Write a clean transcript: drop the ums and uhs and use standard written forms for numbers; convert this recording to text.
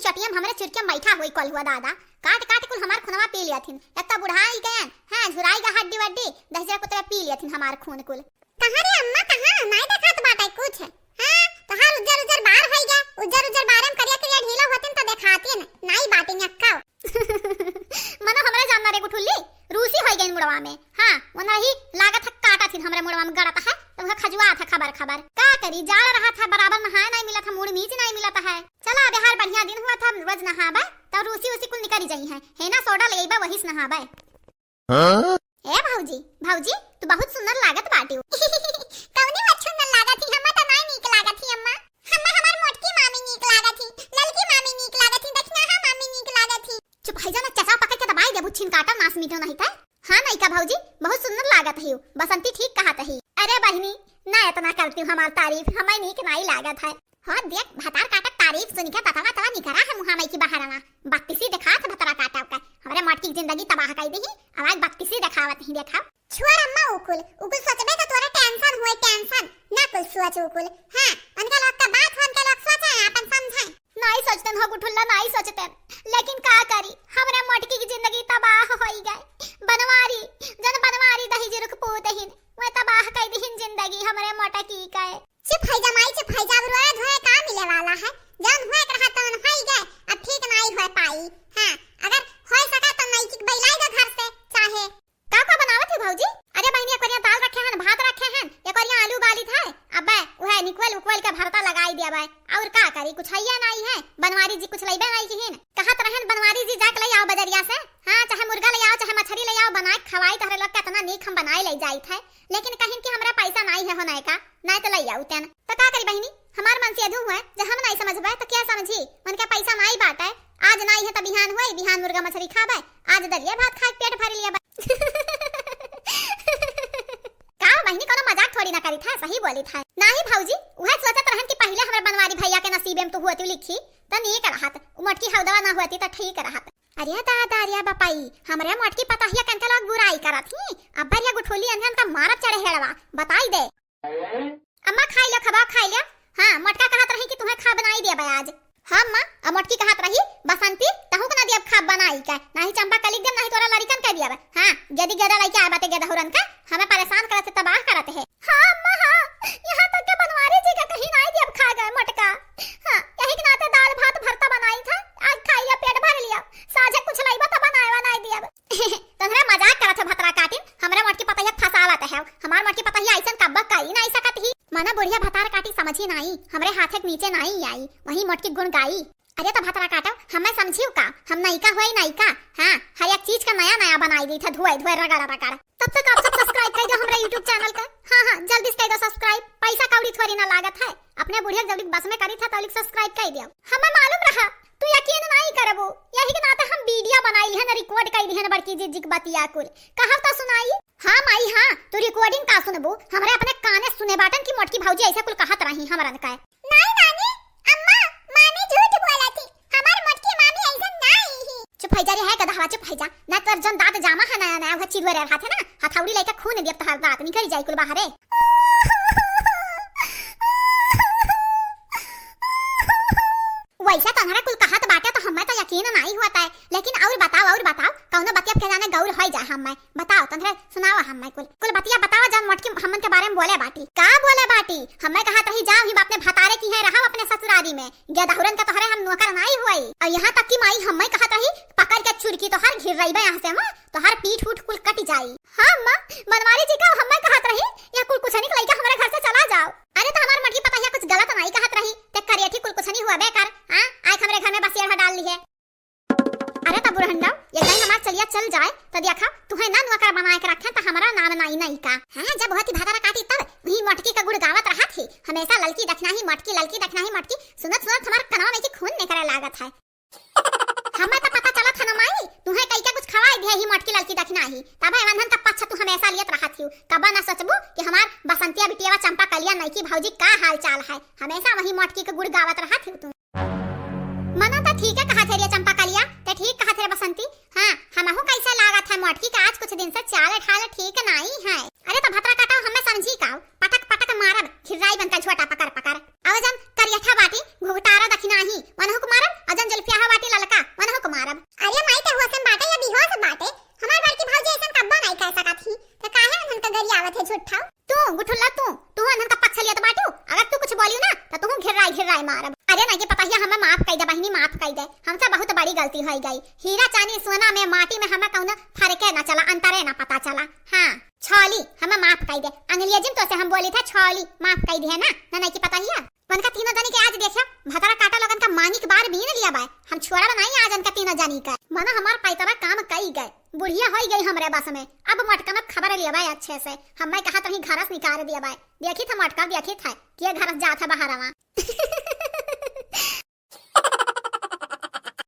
चटियम हमरे चिरके बैठा होई कल हुआ दादा काट काट कुल हमार खूनवा पी लियथिन। एक त बुढ़ाई गयन हां झुराई गा हड्डी वड्डी दहजरा कुतरा पी लियथिन हमार खून कुल। कहां रे अम्मा कहां नहीं देखत बाटे कुछ। हां तहार उज्जर उज्जर बार होई गया उज्जर उज्जर बारम करिया करिया ढीला होतिन त देखाती नहीं बाटे नक्का। मनो हमरा जानना रे गुठुल्ली रूसी होई गई मुड़वा में। हां वना ही लागत है काटा थी हमरे मुड़वा में गड़ता है तो खजुआ था खबर खबर का करी जा रहा था बराबर नहाए नहीं मिला था मुड़ मीच नहीं मिला है। चला बिहार बढ़िया दिन हुआ था रोज नहाबे तो रूसी उसी कुल निकल जाई है ना सोडा लेबा वही से नहाबे। ए भौजी भौजी तू बहुत सुंदर लागत बाटी। कौनी मत सुंदर लागत थी हम्मा त नहीं नीक लागत थी अम्मा। हम्मा हमार मोटकी मामी नीक लागत थी ललकी मामी नीक लागत थी देखना हां मामी नीक लागत थी। चुप है जाना चचा पकड़ के दबाई दे बुच्छिन काटा नास मीठो नहीं था। हां नहीं का भौजी बहुत सुंदर लागत है बसंती ठीक कहा तही। अरे बहिनी ना इतना करती हूं हमार तारीफ हमें नीक नहीं लागत है। हां देख भतार काटा तारीफ सुन के ततवा तवा निकरा है मुहां में की बहारवा बत्तीसी दिखा था भतरा काटा का हमरे मटकी जिंदगी तबाह कर दी आवाज बत्तीसी दिखावत ही देखा। छोड़ अम्मा उकुल उकुल सोचबे तो तोरा टेंशन होए टेंशन ना कुल सोच उकुल। हां उनका लोग का बात उनका लोग सोचे अपन समझे नहीं सोचते हो गुठुल्ला नहीं सोचते लेकिन का करी हमरे मटकी की जिंदगी तबाह होई गई। बनवारी जन बनवारी दही जिरुक पोतहिन वो तबाह कर दी जिंदगी हमरे मटकी का। चुप है जमाई चुप है जब रोए धोए का मिले वाला है जन होए रहा तन होई गए अब ठीक नहीं हो पाई। हां अगर होए सका तो नहीं की बैलाई दो घर से चाहे का बनावत है भौजी। अरे बहनी एक करिया दाल रखे हैं भात रखे हैं एक करिया आलू बाली था अबे वह निकल उकल के भरता लगाई दिया बे और का करी कुछ हैया नहीं है। बनवारी जी कुछ लइबे नहीं किहिन कहत रहन बनवारी जी जाके ले आओ बजरिया से। हां चाहे मुर्गा ले आओ चाहे मछली ले आओ बना के खवाई तहरे लोग कितना नीक हम बनाए ले जाई थे लेकिन कहिन कि हमरा पैसा नहीं है होने का नहीं तो ले आओ तेन तो का करी बहनी हमार मन से अधू है जब हम नहीं समझबे तो क्या समझी उनके पैसा नहीं बाटे आज नहीं है तो बिहान होई बिहान मुर्गा मछली खाबे आज दलिया भात खा के पेट भर लिया का बहनी कोनो मजाक थोड़ी ना करी था सही बोली था नहीं भौजी वह सोचत रहन कि पहले हमरे बनवारी भैया के नसीब में तो हुआ लिखी त नीक रहत मटकी हौदवा ना हुआती त ठीक रहत। अरे दादा रे बापाई हमरे मटकी पताहिया कनके लोग बुराई करत ही अब भरिया गुठोली अनहन का मारत चढ़े हेड़वा बताई दे। अम्मा खाई लो खबा खाई लो। हां मटका कहत रही कि तुम्हें खा बनाई दे आज। हां मां अब मटकी कहत रही बसंती तहु को ना दिया खा बनाई का नहीं चंपा कलिक दम नहीं तोरा लड़कन कह दिया। हां यदि गेदा लइका आ बाते गेदा हुरन का हमें परेशान करत तबाह करत है। हां अम्मा हां यहां तक के बनवारी जी का कहीं नहीं दिया खा गए मटका। हां यही के नाते दाल भात भरता बनाई था आज खाइया पेट भर लिया साजे कुछ लइबा त बनाएवा नहीं दिया। तोहरा मजाक करत है भतरा काटिन हमरा मटकी पताहिया फसावत है हमार मटकी पताहिया ऐसन कब्बा कई नहीं सकत ही माना बुढ़िया भतार काटी समझी नहीं हमरे हाथ के नीचे नहीं आई वही मटकी गुण गाई। अरे तो भतरा काटो हमें समझियो का हम नहीं का हुई नहीं का। हां हर एक चीज का नया नया बनाई दी था धुए धुए रगड़ा रगड़ा। तब तक आप सब सब्सक्राइब कर दो हमारे YouTube चैनल का। हां जल्दी से कर दो सब्सक्राइब पैसा कौड़ी थोड़ी ना लागत है अपने बुढ़िया जल्दी बस में करी था तो सब्सक्राइब कर दियो हमें मालूम रहा तू यकीन नहीं करबो यही के नाते हम वीडियो बनाई है ना रिकॉर्ड कर दी है बड़की जी बतिया कुल कहा तो सुनाई। हां माई हां तू रिकॉर्डिंग का सुनबो हमरे अपने काने सुने बाटन की मोटकी भौजी ऐसे कुल कहत रही हमरन का। नहीं नानी अम्मा मामी झूठ बोला थी हमार मोटकी मामी ऐसा नहीं ही। चुप है जा रे है गधा चुप है जा ना तर जन दांत जामा है नया नया चिरवे रे हाथ है ना हथौड़ी लेके खून दिया तहर दांत निकल जाई कुल बाहर। वैसा तोहरा कुल कहत बाटे तो हमें तो यकीन नहीं होता है लेकिन और बताओ कौनो बतिया फैलाने गौर होई जा हमें बताओ तोहरा सुनाओ हमें कुल बतिया बताओ जन मटकी हमन के बारे में बोले बाटी का बोले बाटी हमें कहत रही जाओ ही अपने भतारे की है रहा अपने ससुरारी में गेदाहुरन का तोहरे हम नौकर नहीं होई और यहां तक कि माई हमें कहत रही पकड़ के चुरकी तो हर घिर रहीबे यहां से मां तो हर पीठ उठ कुल कट जाई। हां मां बनवारी जी का हमें कहत रही या कुल कुछ नहीं लइका हमारे घर से चला जाओ। अरे तो हमार मटकी पता है कुछ गलत नहीं कहत रही ते करियठी कुल कुछ नहीं हुआ बेकार। हां आज हमरे घर में बसिया डाल ली है। अरे तब बुढ़ंडा ये कहीं हमार चलिया चल जाए तो देखा तुम्हें ना नौकर बनाए के रखे तो हमारा नाम नहीं का। हां जब बहुत ही भातारा काटी तब वही मटकी का गुड़ गावत रहा थी हमेशा ललकी देखना ही मटकी ललकी देखना ही मटकी सुनत सुनत हमार कनवा में की खून निकले लागत है। हमें तो पता चला था ना माई तुम्हें कई का कुछ खवाई दिया ही मटकी ललकी देखना ही तब वंधन का पछ तू हमेशा लियत रहा थी कब ना सोचबू कि हमार बसंतिया बिटिया चंपा कलिया नईकी भौजी का हाल चाल है हमेशा वही मटकी के गुड़ गावत रहा थी तू। मना तो ठीक है कहा थे रे चंपा कलिया ते ठीक कहा थे रे बसंती। हां हमहु कैसा लागत है मटकी का आज कुछ दिन से चाल ठाल ठीक नहीं है। अरे तो भतरा काटा हमें समझी का पटक पटक मारब खिराई बनता छोटा पकड़ पकड़ अवजन करियठा बाटी घुघटारा दखिना ही वनहु मारब अजन जुल्फिया गुठाओ तू गुठुल्ला तू अनहन का पक्ष लिया तो बाटू अगर तू कुछ बोलियो ना तो तू घिर राय मारब। अरे ना ये पता ही हमें माफ कर दे बहिनी, माफ कर दे, हमसे बहुत बड़ी गलती हो गई। हीरा चांदी सोना में माटी में हमें कौन फर्क ना चला, अंतरे ना पता चला। हाँ छोली हमें माफ कर दे, अंग्रेजी में तो से हम बोली था छोली माफ कर दी है ना, नहीं की पता ही है। उनका तीनों जनी के आज देखा भतरा काटा लगन का मानिक बार बीन लिया बाय, हम छोड़ा बनाई आज उनका तीनों जनी का मना हमार पैतरा काम कई गए, बुढ़िया हो गई हमरे बस में। अब मटका में खबर लिया बाय अच्छे से, हमें कहा तो ही घर से निकाल दिया बाय। देखी था मटका देखी था कि घर जा था बाहर